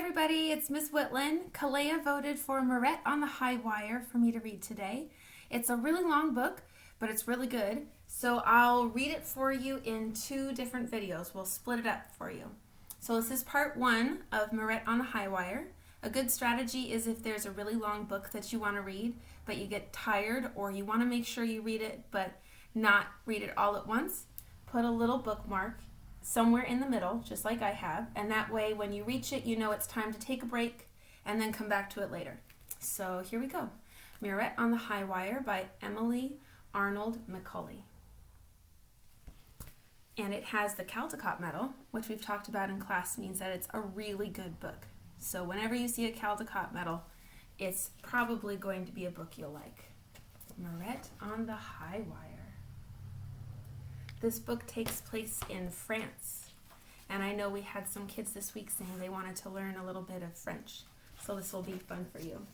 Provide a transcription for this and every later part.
everybody, it's Miss Whitland. Kalea voted for Mirette on the High Wire for me to read today. It's a really long book, but it's really good. So I'll read it for you in two different videos. We'll split it up for you. So this is part one of Mirette on the High Wire. A good strategy is if there's a really long book that you want to read, but you get tired or you want to make sure you read it, but not read it all at once, put a little bookmark somewhere in the middle, just like I have, and that way when you reach it, you know it's time to take a break and then come back to it later. So here we go. Mirette on the High Wire by Emily Arnold McCully. And it has the Caldecott medal, which we've talked about in class, means that it's a really good book. So whenever you see a Caldecott medal, it's probably going to be a book you'll like. Mirette on the High Wire. This book takes place in France, and I know we had some kids this week saying they wanted to learn a little bit of French, so this will be fun for you.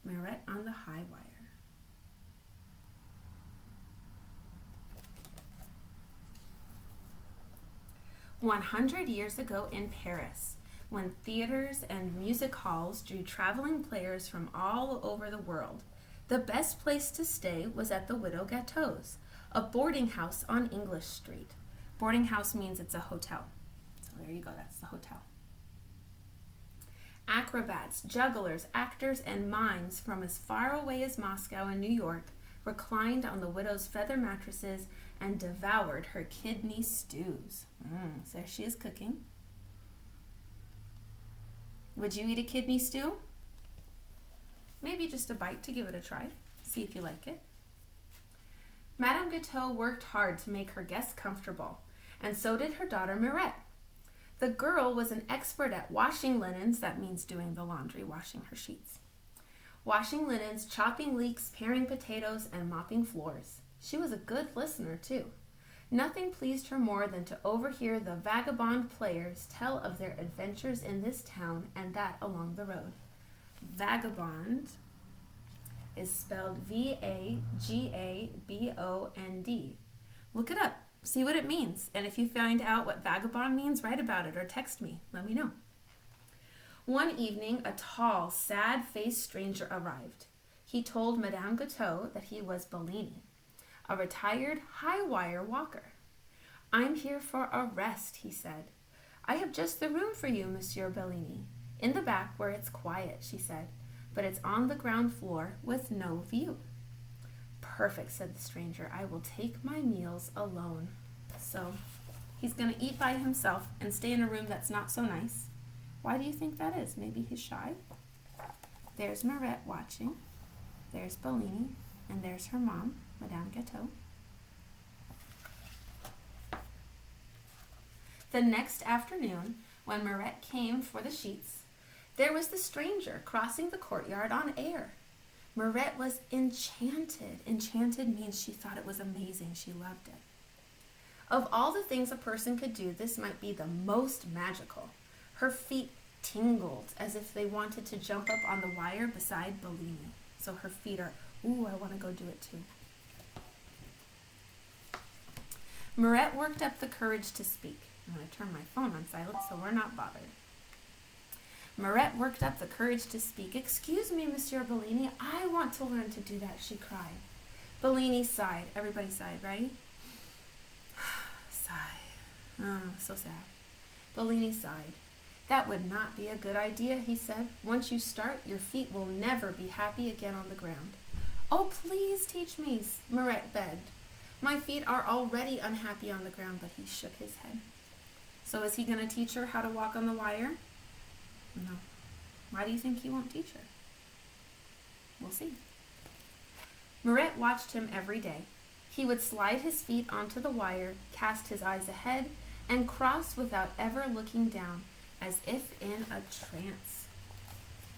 Mirette on the High Wire. "100 years ago in Paris, when theaters and music halls drew traveling players from all over the world, the best place to stay was at the Widow Gatteau's, a boarding house on English Street. Boarding house means it's a hotel. So there you go, that's the hotel. Acrobats, jugglers, actors, and mimes from as far away as Moscow and New York reclined on the widow's feather mattresses and devoured her kidney stews." So there she is cooking. Would you eat a kidney stew? Maybe just a bite to give it a try. See if you like it. Madame Gatteau worked hard to make her guests comfortable, and so did her daughter Mirette. The girl was an expert at washing linens, that means doing the laundry, washing her sheets. Washing linens, chopping leeks, paring potatoes, and mopping floors. She was a good listener, too. Nothing pleased her more than to overhear the vagabond players tell of their adventures in this town and that along the road. Vagabond is spelled V-A-G-A-B-O-N-D. Look it up. See what it means. And if you find out what vagabond means, write about it or text me. Let me know. One evening, a tall, sad-faced stranger arrived. He told Madame Gatteau that he was Bellini, a retired high-wire walker. "I'm here for a rest," he said. "I have just the room for you, Monsieur Bellini. In the back where it's quiet," she said. "But it's on the ground floor with no view." "Perfect," said the stranger. "I will take my meals alone." So he's going to eat by himself and stay in a room that's not so nice. Why do you think that is? Maybe he's shy. There's Mirette watching. There's Bellini. And there's her mom, Madame Gatteau. The next afternoon, when Mirette came for the sheets, there was the stranger crossing the courtyard on air. Mirette was enchanted. Enchanted means she thought it was amazing. She loved it. Of all the things a person could do, this might be the most magical. Her feet tingled as if they wanted to jump up on the wire beside Bellini. So her feet are, ooh, I want to go do it too. Mirette worked up the courage to speak. I'm going to turn my phone on silent so we're not bothered. Mirette worked up the courage to speak. "Excuse me, Monsieur Bellini, I want to learn to do that," she cried. Bellini sighed. Everybody sighed, right? Sigh. Oh, so sad. Bellini sighed. "That would not be a good idea," he said. "Once you start, your feet will never be happy again on the ground." "Oh, please teach me," Mirette begged. "My feet are already unhappy on the ground," but he shook his head. So is he going to teach her how to walk on the wire? No. Why do you think he won't teach her? We'll see. Mirette watched him every day. He would slide his feet onto the wire, cast his eyes ahead, and cross without ever looking down, as if in a trance.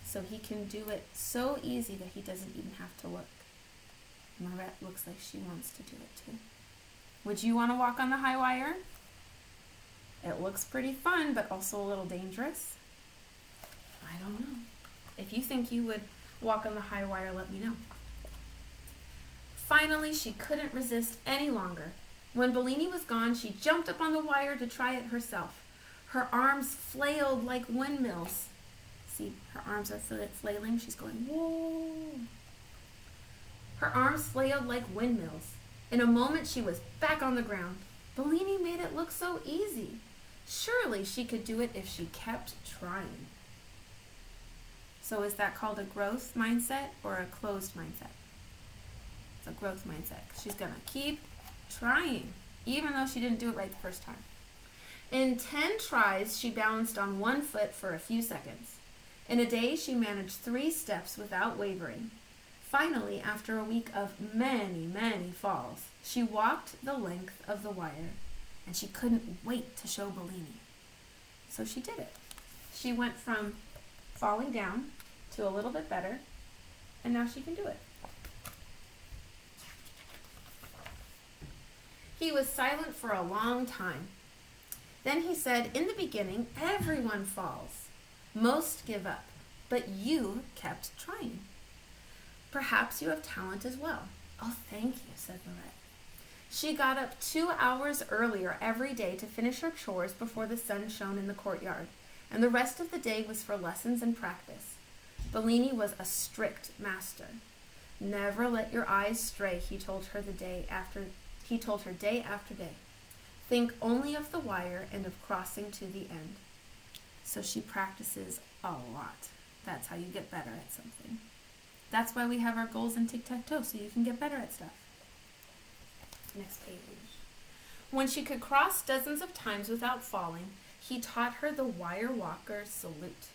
So he can do it so easy that he doesn't even have to look. Mirette looks like she wants to do it too. Would you want to walk on the high wire? It looks pretty fun, but also a little dangerous. I don't know. If you think you would walk on the high wire, let me know. Finally, she couldn't resist any longer. When Bellini was gone, she jumped up on the wire to try it herself. Her arms flailed like windmills. See, her arms are flailing. She's going, whoa. Her arms flailed like windmills. In a moment, she was back on the ground. Bellini made it look so easy. Surely she could do it if she kept trying. So is that called a growth mindset or a closed mindset? It's a growth mindset. She's going to keep trying, even though she didn't do it right the first time. In 10 tries, she balanced on one foot for a few seconds. In a day, she managed 3 steps without wavering. Finally, after a week of many, many falls, she walked the length of the wire, and she couldn't wait to show Bellini. So she did it. She went from falling down to a little bit better, and now she can do it. He was silent for a long time. Then he said, in the beginning, everyone falls. Most give up, but you kept trying. Perhaps you have talent as well. Oh, thank you, said Mirette. She got up 2 hours earlier every day to finish her chores before the sun shone in the courtyard, and the rest of the day was for lessons and practice. Bellini was a strict master. Never let your eyes stray, he told her day after day. Think only of the wire and of crossing to the end. So she practices a lot. That's how you get better at something. That's why we have our goals in tic-tac-toe, so you can get better at stuff. Next page. When she could cross dozens of times without falling, he taught her the wire walker's salute.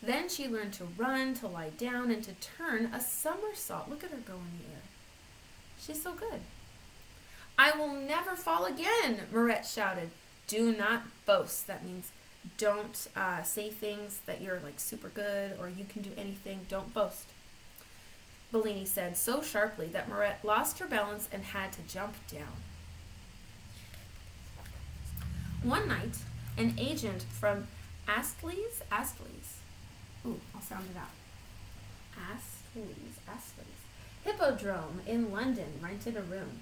Then she learned to run, to lie down, and to turn a somersault. Look at her go in the air. She's so good. I will never fall again, Mirette shouted. Do not boast. That means don't say things that you're like super good or you can do anything. Don't boast. Bellini said so sharply that Mirette lost her balance and had to jump down. One night, an agent from Astley's, ooh, I'll sound it out. Astley's hippodrome in London rented a room.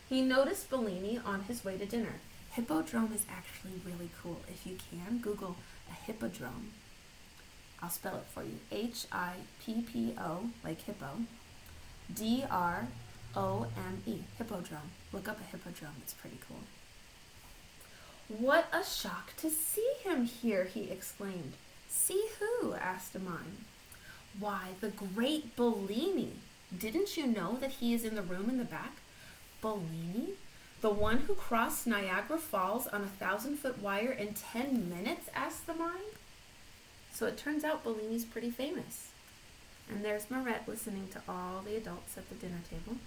He noticed Bellini on his way to dinner. Hippodrome is actually really cool. If you can, Google a hippodrome. I'll spell it for you. Hippo, like hippo, Drome, hippodrome. Look up a hippodrome. It's pretty cool. What a shock to see him here, he exclaimed. See who? Asked a mime. Why, the great Bellini. Didn't you know that he is in the room in the back? Bellini? The one who crossed Niagara Falls on a 1,000-foot wire in 10 minutes? Asked the mime. So it turns out Bellini's pretty famous. And there's Mirette listening to all the adults at the dinner table.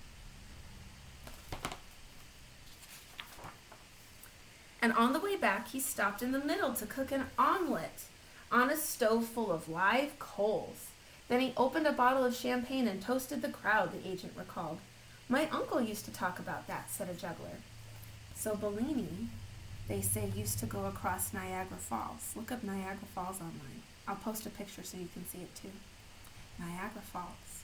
And on the way back, he stopped in the middle to cook an omelet on a stove full of live coals. Then he opened a bottle of champagne and toasted the crowd, the agent recalled. My uncle used to talk about that, said a juggler. So Bellini, they say, used to go across Niagara Falls. Look up Niagara Falls online. I'll post a picture so you can see it too. Niagara Falls.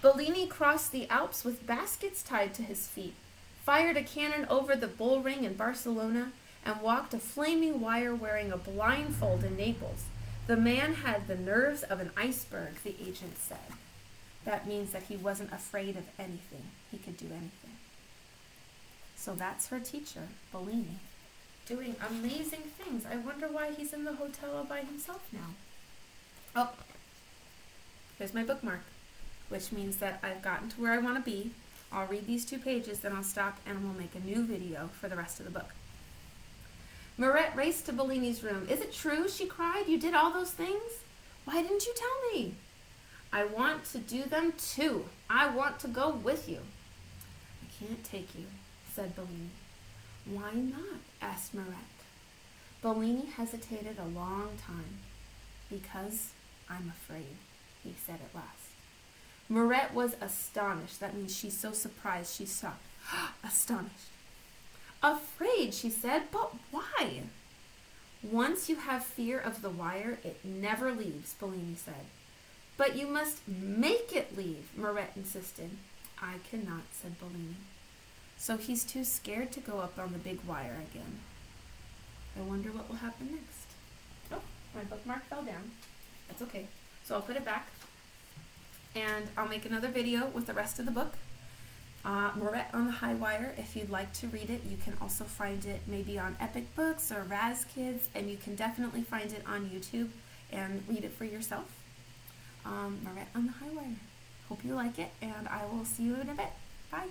Bellini crossed the Alps with baskets tied to his feet, fired a cannon over the bull ring in Barcelona, and walked a flaming wire wearing a blindfold in Naples. The man had the nerves of an iceberg, the agent said. That means that he wasn't afraid of anything. He could do anything. So that's her teacher, Bellini, doing amazing things. I wonder why he's in the hotel all by himself now. Oh, here's my bookmark, which means that I've gotten to where I want to be. I'll read these 2 pages, then I'll stop and we'll make a new video for the rest of the book. Mirette raced to Bellini's room. Is it true? She cried. You did all those things? Why didn't you tell me? I want to do them too. I want to go with you. I can't take you, said Bellini. Why not? Asked Mirette. Bellini hesitated a long time. Because I'm afraid, he said at last. Mirette was astonished. That means she's so surprised she's shocked. Astonished. Afraid, she said, but why? Once you have fear of the wire, it never leaves, Bellini said. But you must make it leave, Mirette insisted. I cannot, said Bellini. So he's too scared to go up on the big wire again. I wonder what will happen next. Oh, My bookmark fell down. That's okay. So I'll put it back. And I'll make another video with the rest of the book. Mirette on the High Wire. If you'd like to read it, you can also find it maybe on Epic Books or Raz Kids, and you can definitely find it on YouTube and read it for yourself. Mirette on the High Wire. Hope you like it, and I will see you in a bit. Bye.